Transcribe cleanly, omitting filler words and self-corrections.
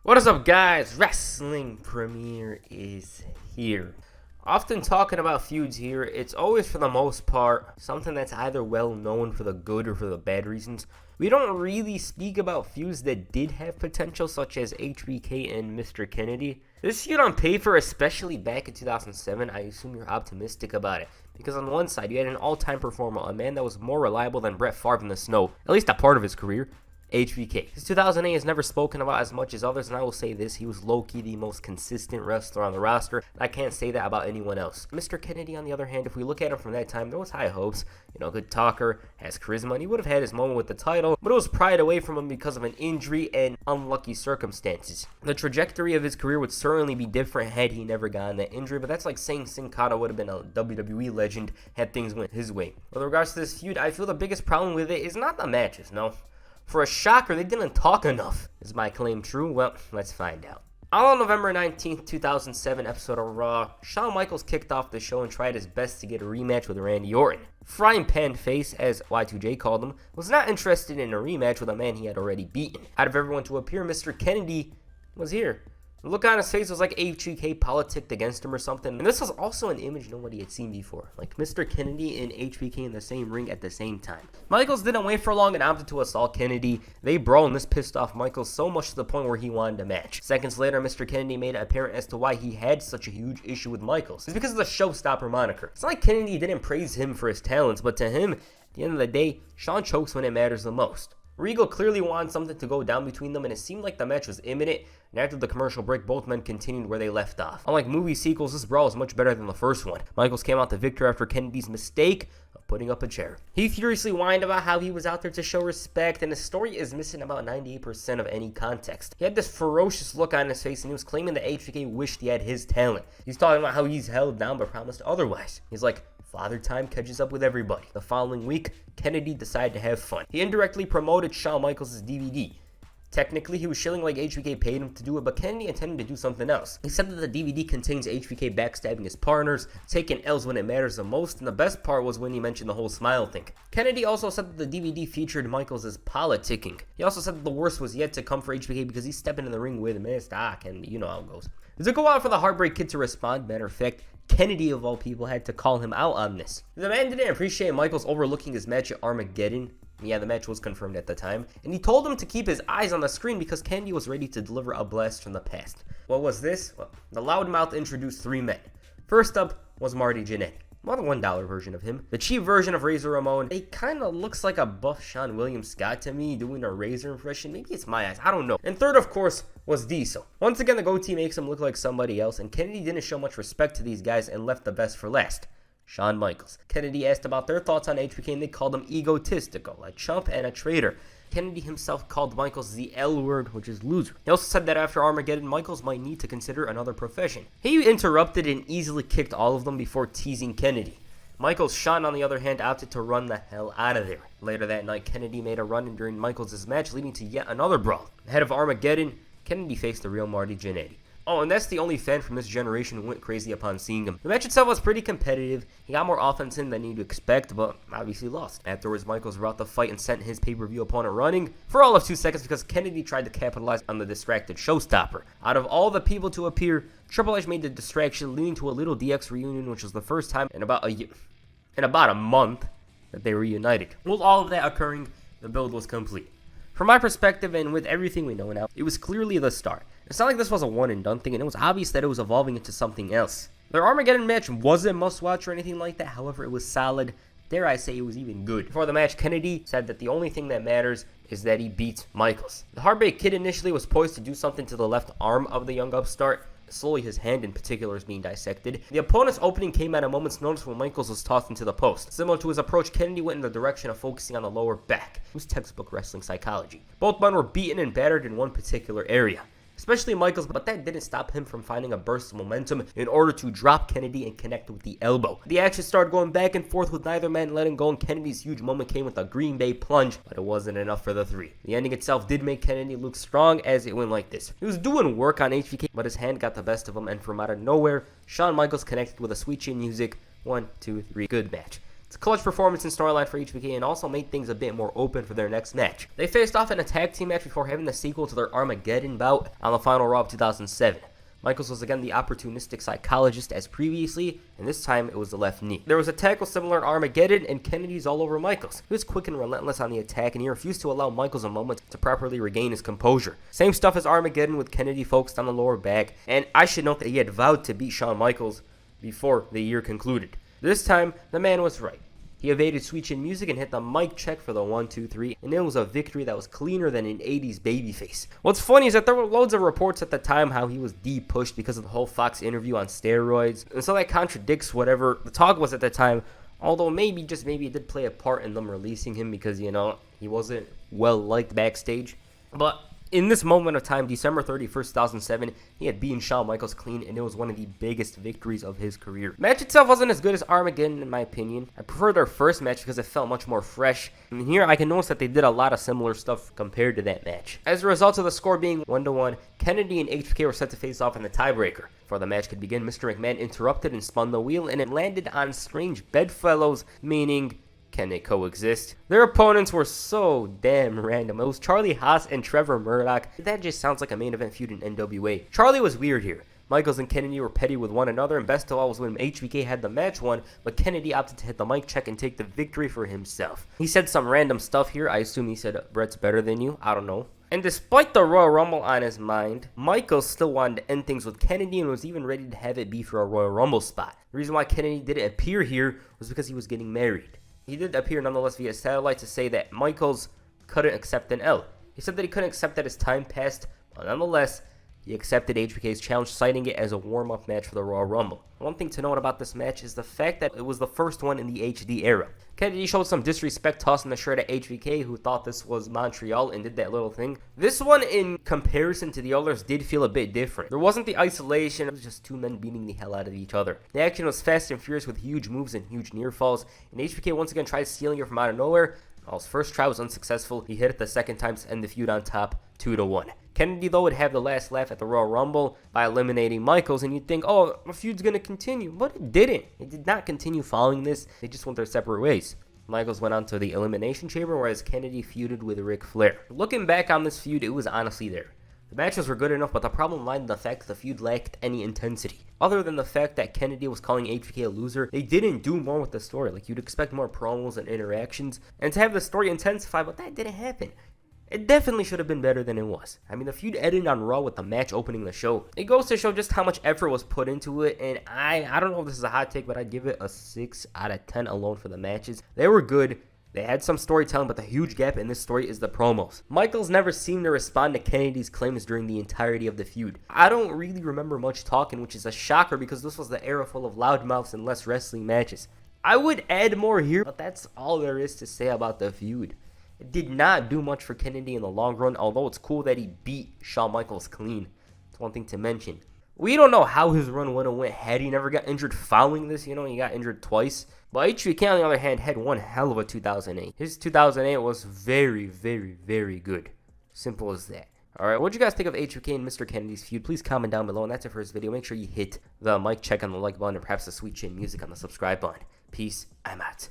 What is up, guys? Wrestling Premiere is here. Often talking about feuds here, it's always for the most part something that's either well known for the good or for the bad reasons. We don't really speak about feuds that did have potential, such as HBK and Mr. Kennedy. This feud on paper, especially back in 2007, I assume you're optimistic about it. Because on one side, you had an all-time performer, a man that was more reliable than Brett Favre in the snow, at least a part of his career. HBK. His 2008 is never spoken about as much as others, and I will say this, he was low-key the most consistent wrestler on the roster, and I can't say that about anyone else. Mr. Kennedy, on the other hand, if we look at him from that time, there was high hopes. Good talker, has charisma, and he would have had his moment with the title, but it was pried away from him because of an injury and unlucky circumstances. The trajectory of his career would certainly be different had he never gotten that injury, but that's like saying Sin Cara would have been a WWE legend had things went his way. With regards to this feud, I feel the biggest problem with it is not the matches, no. For a shocker, they didn't talk enough. Is my claim true? Well, let's find out. On November 19th, 2007 episode of Raw, Shawn Michaels kicked off the show and tried his best to get a rematch with Randy Orton. Frying Pan Face, as Y2J called him, was not interested in a rematch with a man he had already beaten. Out of everyone to appear, Mr. Kennedy was here. The look on his face was like HBK politicked against him or something. And this was also an image nobody had seen before. Like Mr. Kennedy and HBK in the same ring at the same time. Michaels didn't wait for long and opted to assault Kennedy. They brawled, and this pissed off Michaels so much to the point where he wanted a match. Seconds later, Mr. Kennedy made it apparent as to why he had such a huge issue with Michaels. It's because of the showstopper moniker. It's not like Kennedy didn't praise him for his talents, but to him, at the end of the day, Shawn chokes when it matters the most. Regal clearly wanted something to go down between them, and it seemed like the match was imminent, and after the commercial break, both men continued where they left off. Unlike movie sequels, this brawl is much better than the first one. Michaels came out the victor after Kennedy's mistake of putting up a chair. He furiously whined about how he was out there to show respect, and his story is missing about 98% of any context. He had this ferocious look on his face, and he was claiming that HBK wished he had his talent. He's talking about how he's held down but promised otherwise. He's like, Father Time catches up with everybody. The following week, Kennedy decided to have fun. He indirectly promoted Shawn Michaels' DVD. Technically, he was shilling like HBK paid him to do it, but Kennedy intended to do something else. He said that the DVD contains HBK backstabbing his partners, taking L's when it matters the most, and the best part was when he mentioned the whole smile thing. Kennedy also said that the DVD featured Michaels' politicking. He also said that the worst was yet to come for HBK because he's stepping in the ring with Mr. Kennedy. You know how it goes. It took a while for the Heartbreak Kid to respond. Matter of fact, Kennedy, of all people, had to call him out on this. The man didn't appreciate Michaels overlooking his match at Armageddon. Yeah, the match was confirmed at the time. And he told him to keep his eyes on the screen because Kennedy was ready to deliver a blast from the past. What was this? Well, the loudmouth introduced three men. First up was Marty Jannetty. Well, the $1 version of him. The cheap version of Razor Ramon. It kind of looks like a buff Sean William Scott to me doing a Razor impression. Maybe it's my eyes. I don't know. And third, of course, was Diesel. Once again, the goatee makes him look like somebody else, and Kennedy didn't show much respect to these guys and left the best for last. Shawn Michaels. Kennedy asked about their thoughts on HBK, and they called him egotistical, a chump and a traitor. Kennedy himself called Michaels the L word, which is loser. He also said that after Armageddon, Michaels might need to consider another profession. He interrupted and easily kicked all of them before teasing Kennedy. Michaels' Shawn, on the other hand, opted to run the hell out of there. Later that night, Kennedy made a run during Michaels' match, leading to yet another brawl. Ahead of Armageddon, Kennedy faced the real Marty Jannetty. Oh, and that's the only fan from this generation who went crazy upon seeing him. The match itself was pretty competitive. He got more offense in than you'd expect, but obviously lost. Afterwards, Michaels brought the fight and sent his pay-per-view opponent running for all of 2 seconds because Kennedy tried to capitalize on the distracted showstopper. Out of all the people to appear, Triple H made the distraction, leading to a little DX reunion, which was the first time in about a month that they were reunited. With all of that occurring, the build was complete. From my perspective, and with everything we know now, it was clearly the start. It's not like this was a one-and-done thing, and it was obvious that it was evolving into something else. Their Armageddon match wasn't must-watch or anything like that, however, it was solid. Dare I say it was even good. Before the match, Kennedy said that the only thing that matters is that he beats Michaels. The Heartbreak Kid initially was poised to do something to the left arm of the young upstart. Slowly, his hand in particular is being dissected. The opponent's opening came at a moment's notice when Michaels was tossed into the post. Similar to his approach, Kennedy went in the direction of focusing on the lower back. It was textbook wrestling psychology. Both men were beaten and battered in one particular area, especially Michaels, but that didn't stop him from finding a burst of momentum in order to drop Kennedy and connect with the elbow. The action started going back and forth with neither man letting go, and Kennedy's huge moment came with a Green Bay plunge, but it wasn't enough for the three. The ending itself did make Kennedy look strong as it went like this. He was doing work on HBK, but his hand got the best of him, and from out of nowhere, Shawn Michaels connected with a sweet chin music. 1, 2, 3, good match. It's a clutch performance and storyline for HBK and also made things a bit more open for their next match. They faced off in a tag team match before having the sequel to their Armageddon bout on the final Raw of 2007. Michaels was again the opportunistic psychologist as previously, and this time it was the left knee. There was a tackle similar in Armageddon, and Kennedy's all over Michaels. He was quick and relentless on the attack, and he refused to allow Michaels a moment to properly regain his composure. Same stuff as Armageddon with Kennedy focused on the lower back, and I should note that he had vowed to beat Shawn Michaels before the year concluded. This time, the man was right. He evaded Sweet Chin Music and hit the mic check for the 1-2-3, and it was a victory that was cleaner than an 80s babyface. What's funny is that there were loads of reports at the time how he was de-pushed because of the whole Fox interview on steroids, and so that contradicts whatever the talk was at the time, although maybe, just maybe it did play a part in them releasing him because, you know, he wasn't well-liked backstage. But in this moment of time, December 31st, 2007, he had beaten Shawn Michaels clean, and it was one of the biggest victories of his career. The match itself wasn't as good as Armageddon, in my opinion. I prefer their first match because it felt much more fresh. And here, I can notice that they did a lot of similar stuff compared to that match. As a result of the score being 1-1, Kennedy and HBK were set to face off in the tiebreaker. Before the match could begin, Mr. McMahon interrupted and spun the wheel, and it landed on strange bedfellows, meaning, can they coexist? Their opponents were so damn random. It was Charlie Haas and Trevor Murdoch. That just sounds like a main event feud in NWA. Charlie was weird here. Michaels and Kennedy were petty with one another, and best of all was when HBK had the match won, but Kennedy opted to hit the mic check and take the victory for himself. He said some random stuff here. I assume he said, Brett's better than you. I don't know. And despite the Royal Rumble on his mind, Michaels still wanted to end things with Kennedy and was even ready to have it be for a Royal Rumble spot. The reason why Kennedy didn't appear here was because he was getting married. He did appear nonetheless via satellite to say that Michaels couldn't accept an L. He said that he couldn't accept that his time passed, but nonetheless, he accepted HBK's challenge, citing it as a warm-up match for the Royal Rumble. One thing to note about this match is the fact that it was the first one in the HD era. Kennedy showed some disrespect tossing the shirt at HBK, who thought this was Montreal and did that little thing. This one, in comparison to the others, did feel a bit different. There wasn't the isolation, it was just two men beating the hell out of each other. The action was fast and furious with huge moves and huge near falls, and HBK once again tried stealing it from out of nowhere. While his first try was unsuccessful, he hit it the second time to end the feud on top, 2-1. Kennedy, though, would have the last laugh at the Royal Rumble by eliminating Michaels, and you'd think, oh, the feud's going to continue. But it didn't. It did not continue following this. They just went their separate ways. Michaels went on to the Elimination Chamber, whereas Kennedy feuded with Ric Flair. Looking back on this feud, it was honestly there. The matches were good enough, but the problem lied in the fact that the feud lacked any intensity. Other than the fact that Kennedy was calling HBK a loser, they didn't do more with the story. Like, you'd expect more promos and interactions, and to have the story intensify, but that didn't happen. It definitely should have been better than it was. I mean, the feud ended on Raw with the match opening the show. It goes to show just how much effort was put into it, and I don't know if this is a hot take, but I'd give it a 6 out of 10 alone for the matches. They were good. They had some storytelling, but the huge gap in this story is the promos. Michaels never seemed to respond to Kennedy's claims during the entirety of the feud. I don't really remember much talking, which is a shocker because this was the era full of loudmouths and less wrestling matches. I would add more here, but that's all there is to say about the feud. It did not do much for Kennedy in the long run, although it's cool that he beat Shawn Michaels clean. It's one thing to mention. We don't know how his run would have went had he never got injured following this. You know, he got injured twice. But HBK, on the other hand, had one hell of a 2008. His 2008 was very, very, very good. Simple as that. Alright, what do you guys think of HBK and Mr. Kennedy's feud? Please comment down below. And that's it for this video. Make sure you hit the mic check on the like button and perhaps the Sweet Chin Music on the subscribe button. Peace. I'm out.